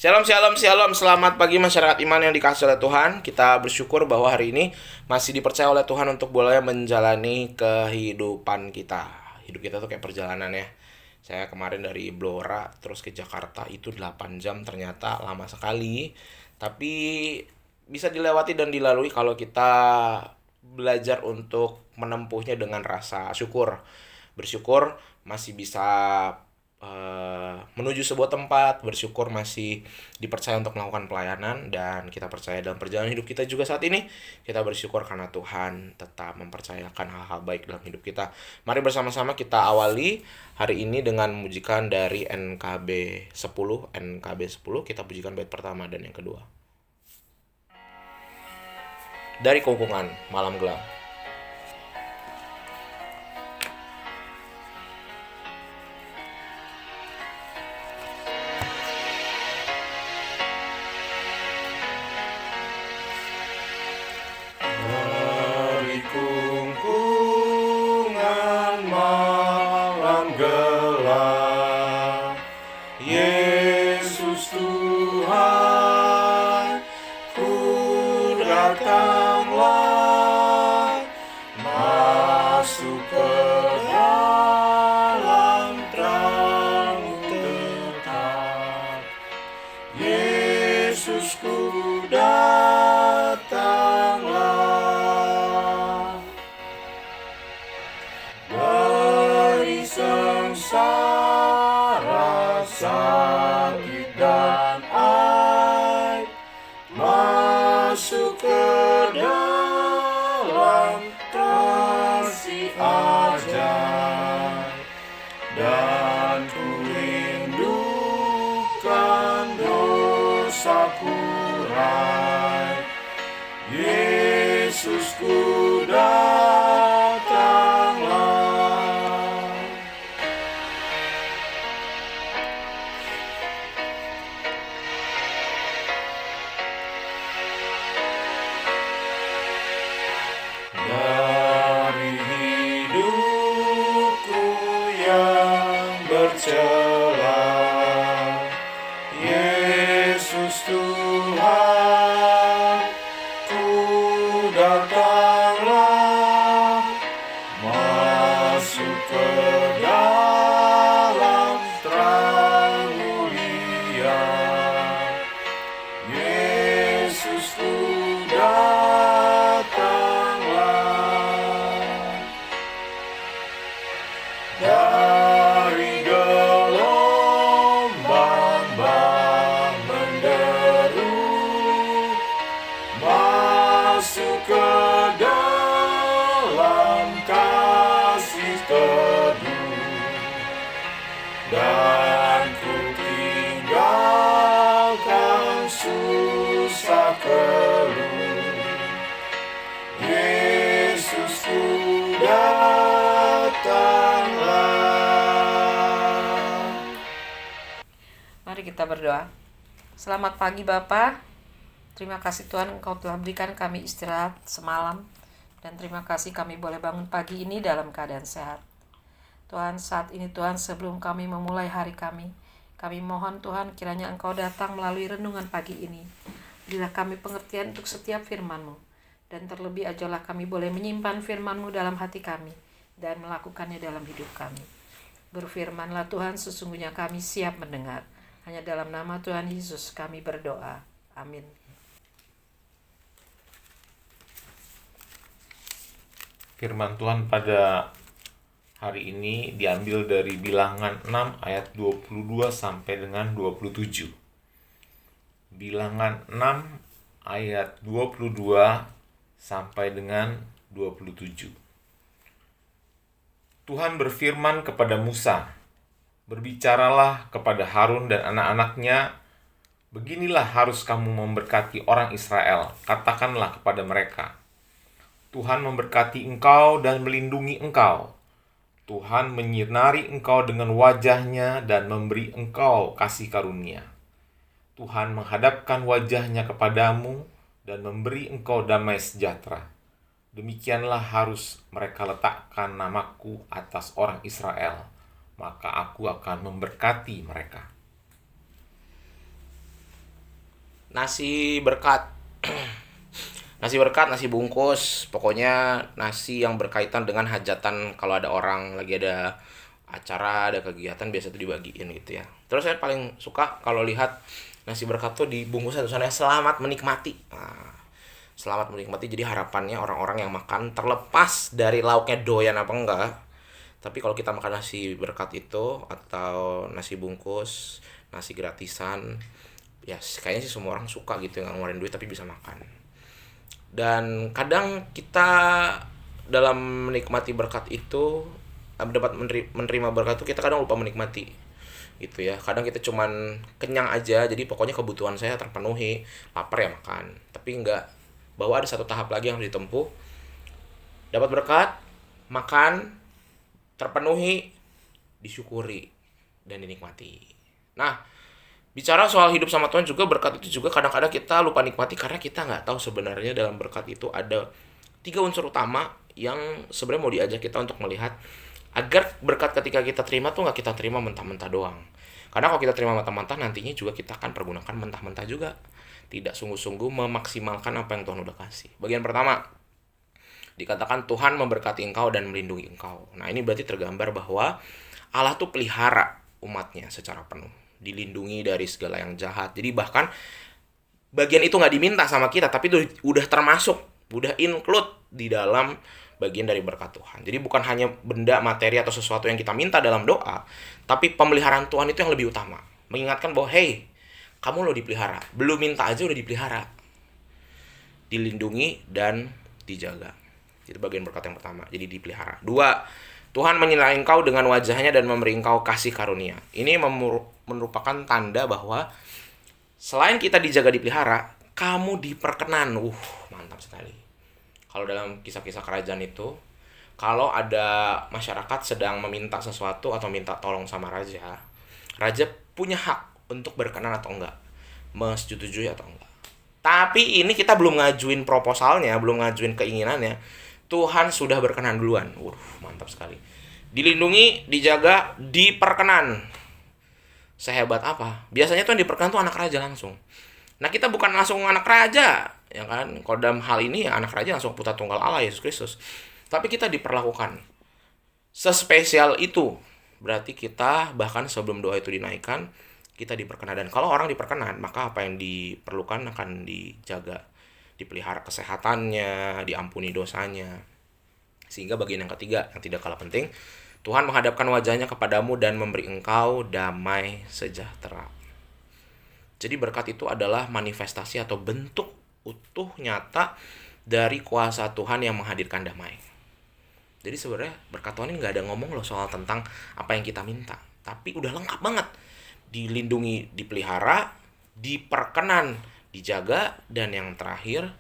Shalom, shalom, shalom. Selamat pagi masyarakat iman yang dikasihi oleh Tuhan. Kita bersyukur bahwa hari ini masih dipercaya oleh Tuhan untuk boleh menjalani kehidupan kita. Hidup kita tuh kayak perjalanan ya. Saya kemarin dari Blora terus ke Jakarta itu 8 jam, ternyata lama sekali. Tapi bisa dilewati dan dilalui kalau kita belajar untuk menempuhnya dengan rasa syukur. Bersyukur masih bisa menuju sebuah tempat, bersyukur masih dipercaya untuk melakukan pelayanan, dan kita percaya dalam perjalanan hidup kita juga saat ini kita bersyukur karena Tuhan tetap mempercayakan hal-hal baik dalam hidup kita. Mari bersama-sama kita awali hari ini dengan memujikan dari NKB 10. NKB 10 kita pujikan bait pertama dan yang kedua. Dari Kungkungan Malam Gelap. Mari kita berdoa. Selamat pagi Bapa. Terima kasih Tuhan Engkau telah berikan kami istirahat semalam. Dan terima kasih kami boleh bangun pagi ini dalam keadaan sehat. Tuhan, saat ini Tuhan, sebelum kami memulai hari kami mohon Tuhan kiranya Engkau datang melalui renungan pagi ini. Berilah kami pengertian untuk setiap firman-Mu. Dan terlebih ajalah kami boleh menyimpan firman-Mu dalam hati kami dan melakukannya dalam hidup kami. Berfirmanlah Tuhan, sesungguhnya kami siap mendengar. Hanya dalam nama Tuhan Yesus kami berdoa. Amin. Firman Tuhan pada hari ini diambil dari Bilangan 6 ayat 22 sampai dengan 27. Bilangan 6 ayat 22 sampai dengan 27. Tuhan berfirman kepada Musa, "Berbicaralah kepada Harun dan anak-anaknya, beginilah harus kamu memberkati orang Israel. Katakanlah kepada mereka, Tuhan memberkati engkau dan melindungi engkau. Tuhan menyinari engkau dengan wajahnya dan memberi engkau kasih karunia. Tuhan menghadapkan wajahnya kepadamu dan memberi engkau damai sejahtera. Demikianlah harus mereka letakkan namaku atas orang Israel, maka aku akan memberkati mereka." nasi berkat. Nasi berkat, nasi bungkus, pokoknya nasi yang berkaitan dengan hajatan kalau ada orang lagi ada acara, ada kegiatan biasa tuh dibagiin gitu ya. Terus saya paling suka kalau lihat nasi berkat tuh dibungkusnya tulisannya selamat menikmati. Nah, selamat menikmati, jadi harapannya orang-orang yang makan terlepas dari lauknya doyan apa enggak. Tapi kalau kita makan nasi berkat itu atau nasi bungkus, nasi gratisan, ya kayaknya sih semua orang suka gitu nggak ngeluarin duit tapi bisa makan. Dan kadang kita dalam menikmati berkat itu dapat menerima berkat itu kita kadang lupa menikmati gitu ya. Kadang kita cuman kenyang aja, jadi pokoknya kebutuhan saya terpenuhi, lapar ya makan, tapi enggak, bahwa ada satu tahap lagi yang harus ditempuh. Dapat berkat, makan, terpenuhi, disyukuri, dan dinikmati. Nah, bicara soal hidup sama Tuhan juga, berkat itu juga kadang-kadang kita lupa nikmati karena kita nggak tahu sebenarnya dalam berkat itu ada 3 unsur utama yang sebenarnya mau diajak kita untuk melihat agar berkat ketika kita terima tuh nggak kita terima mentah-mentah doang. Karena kalau kita terima mentah-mentah nantinya juga kita akan pergunakan mentah-mentah juga. Tidak sungguh-sungguh memaksimalkan apa yang Tuhan udah kasih. Bagian pertama, dikatakan Tuhan memberkati engkau dan melindungi engkau. Nah ini berarti tergambar bahwa Allah tuh pelihara umatnya secara penuh, dilindungi dari segala yang jahat. Jadi bahkan bagian itu nggak diminta sama kita, tapi itu udah termasuk, udah include di dalam bagian dari berkat Tuhan. Jadi bukan hanya benda, materi, atau sesuatu yang kita minta dalam doa, tapi pemeliharaan Tuhan itu yang lebih utama. Mengingatkan bahwa, hey, kamu lo dipelihara. Belum minta aja udah dipelihara. Dilindungi dan dijaga. Itu bagian berkat yang pertama, jadi dipelihara. 2, Tuhan menyinari engkau dengan wajahnya dan memberi engkau kasih karunia. Ini merupakan tanda bahwa selain kita dijaga dipelihara, kamu diperkenan. Mantap sekali. Kalau dalam kisah-kisah kerajaan itu, kalau ada masyarakat sedang meminta sesuatu atau minta tolong sama raja, raja punya hak untuk berkenan atau enggak, menyetujui atau enggak. Tapi ini kita belum ngajuin proposalnya, belum ngajuin keinginannya, Tuhan sudah berkenan duluan. Mantap sekali. Dilindungi, dijaga, diperkenan. Sehebat apa? Biasanya tuh yang diperkenan tuh anak raja langsung. Nah kita bukan langsung anak raja, ya kan? Kalau dalam hal ini ya anak raja langsung putra tunggal Allah Yesus Kristus. Tapi kita diperlakukan sespesial itu. Berarti kita bahkan sebelum doa itu dinaikkan, kita diperkenan. Dan kalau orang diperkenan, maka apa yang diperlukan akan dijaga, dipelihara kesehatannya, diampuni dosanya. Sehingga bagian yang ketiga yang tidak kalah penting, Tuhan menghadapkan wajahnya kepadamu dan memberi engkau damai sejahtera. Jadi berkat itu adalah manifestasi atau bentuk utuh nyata dari kuasa Tuhan yang menghadirkan damai. Jadi sebenarnya berkat Tuhan ini gak ada ngomong loh soal tentang apa yang kita minta, tapi udah lengkap banget. Dilindungi, dipelihara, diperkenan, dijaga, dan yang terakhir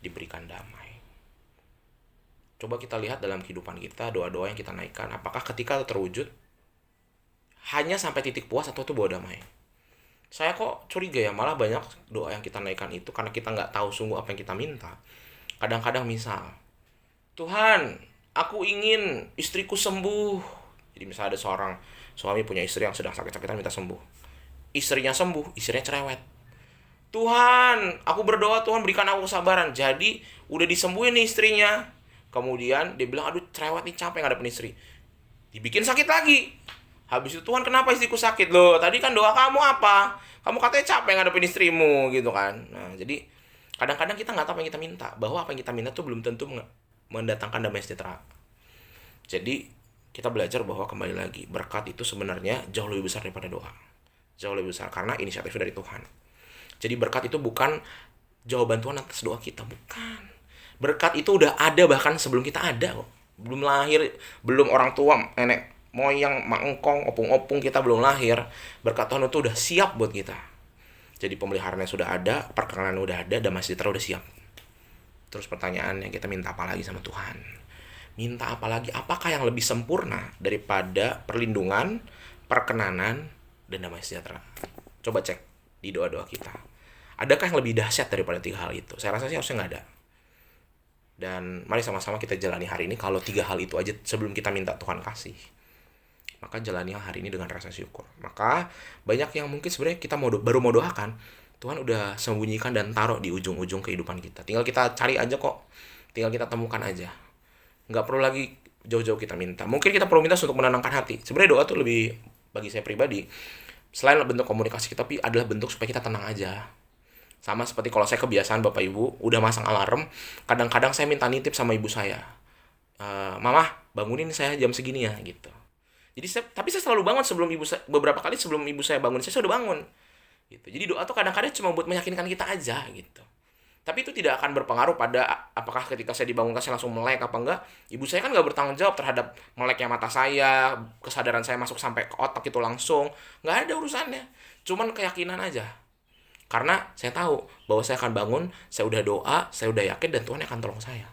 diberikan damai. Coba kita lihat dalam kehidupan kita, doa-doa yang kita naikkan, apakah ketika terwujud hanya sampai titik puas atau itu bawa damai? Saya kok curiga ya, malah banyak doa yang kita naikkan itu karena kita nggak tahu sungguh apa yang kita minta. Kadang-kadang misal, Tuhan, aku ingin istriku sembuh. Jadi misalnya ada seorang suami punya istri yang sedang sakit-sakitan minta sembuh. Istrinya sembuh, istrinya cerewet. Tuhan, aku berdoa Tuhan berikan aku kesabaran. Jadi udah disembuhin nih istrinya. Kemudian dia bilang, aduh cerewet nih, capek ngadepin istri. Dibikin sakit lagi. Habis itu, Tuhan kenapa istriku sakit? Loh, tadi kan doa kamu apa? Kamu katanya capek ngadepin istrimu gitu kan. Nah, jadi kadang-kadang kita nggak tahu apa yang kita minta. Bahwa apa yang kita minta tuh belum tentu mendatangkan damai sejahtera. Jadi kita belajar bahwa kembali lagi, berkat itu sebenarnya jauh lebih besar daripada doa. Jauh lebih besar karena inisiatif dari Tuhan. Jadi berkat itu bukan jawaban Tuhan atas doa kita, bukan. Berkat itu udah ada bahkan sebelum kita ada kok. Belum lahir, belum orang tua, nenek moyang, mak engkong, opung-opung kita belum lahir. Berkat Tuhan itu udah siap buat kita. Jadi pemeliharaannya sudah ada, perkenanan udah ada, damai sejahtera udah siap. Terus pertanyaannya, kita minta apa lagi sama Tuhan? Minta apa lagi? Apakah yang lebih sempurna daripada perlindungan, perkenanan, dan damai sejahtera? Coba cek di doa-doa kita. Adakah yang lebih dahsyat daripada 3 hal itu? Saya rasa sih harusnya nggak ada. Dan mari sama-sama kita jalani hari ini. Kalau 3 hal itu aja sebelum kita minta Tuhan kasih, maka jalani hari ini dengan rasa syukur. Maka banyak yang mungkin sebenarnya kita baru mau doakan, Tuhan udah sembunyikan dan taruh di ujung-ujung kehidupan kita. Tinggal kita cari aja kok. Tinggal kita temukan aja. Nggak perlu lagi jauh-jauh kita minta. Mungkin kita perlu minta untuk menenangkan hati. Sebenarnya doa tuh lebih, bagi saya pribadi, selain bentuk komunikasi kita, tapi adalah bentuk supaya kita tenang aja. Sama seperti kalau saya kebiasaan Bapak Ibu, udah masang alarm, kadang-kadang saya minta nitip sama ibu saya. Mama, bangunin saya jam segini ya, gitu. Jadi tapi saya selalu bangun sebelum ibu saya, beberapa kali sebelum ibu saya bangun, saya sudah bangun. Gitu. Jadi doa tuh kadang-kadang cuma buat meyakinkan kita aja gitu. Tapi itu tidak akan berpengaruh pada apakah ketika saya dibangunkan saya langsung melek apa enggak. Ibu saya kan nggak bertanggung jawab terhadap meleknya mata saya, kesadaran saya masuk sampai ke otak itu langsung. Nggak ada urusannya. Cuman keyakinan aja. Karena saya tahu bahwa saya akan bangun, saya udah doa, saya udah yakin dan Tuhan akan tolong saya.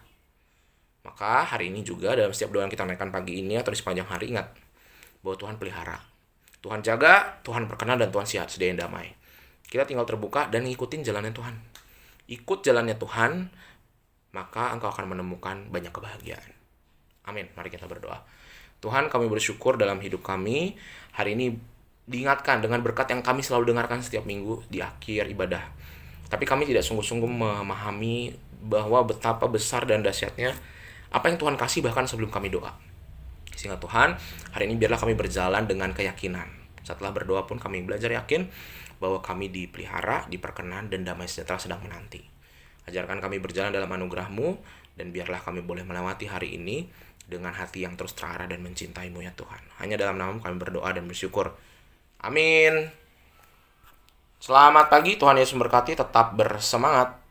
Maka hari ini juga dalam setiap doa yang kita naikkan pagi ini atau di sepanjang hari, ingat bahwa Tuhan pelihara. Tuhan jaga, Tuhan berkenan, dan Tuhan sediain damai. Kita tinggal terbuka dan ngikutin jalannya Tuhan. Ikut jalannya Tuhan, maka engkau akan menemukan banyak kebahagiaan. Amin. Mari kita berdoa. Tuhan, kami bersyukur dalam hidup kami. Hari ini diingatkan dengan berkat yang kami selalu dengarkan setiap minggu di akhir ibadah. Tapi kami tidak sungguh-sungguh memahami bahwa betapa besar dan dahsyatnya apa yang Tuhan kasih bahkan sebelum kami doa. Sehingga Tuhan, hari ini biarlah kami berjalan dengan keyakinan. Setelah berdoa pun kami belajar yakin bahwa kami dipelihara, diperkenan, dan damai sejahtera sedang menanti. Ajarkan kami berjalan dalam anugerah-Mu, dan biarlah kami boleh melewati hari ini dengan hati yang terus terarah dan mencintai-Mu ya Tuhan. Hanya dalam nama-Mu kami berdoa dan bersyukur. Amin. Selamat pagi, Tuhan Yesus memberkati, tetap bersemangat.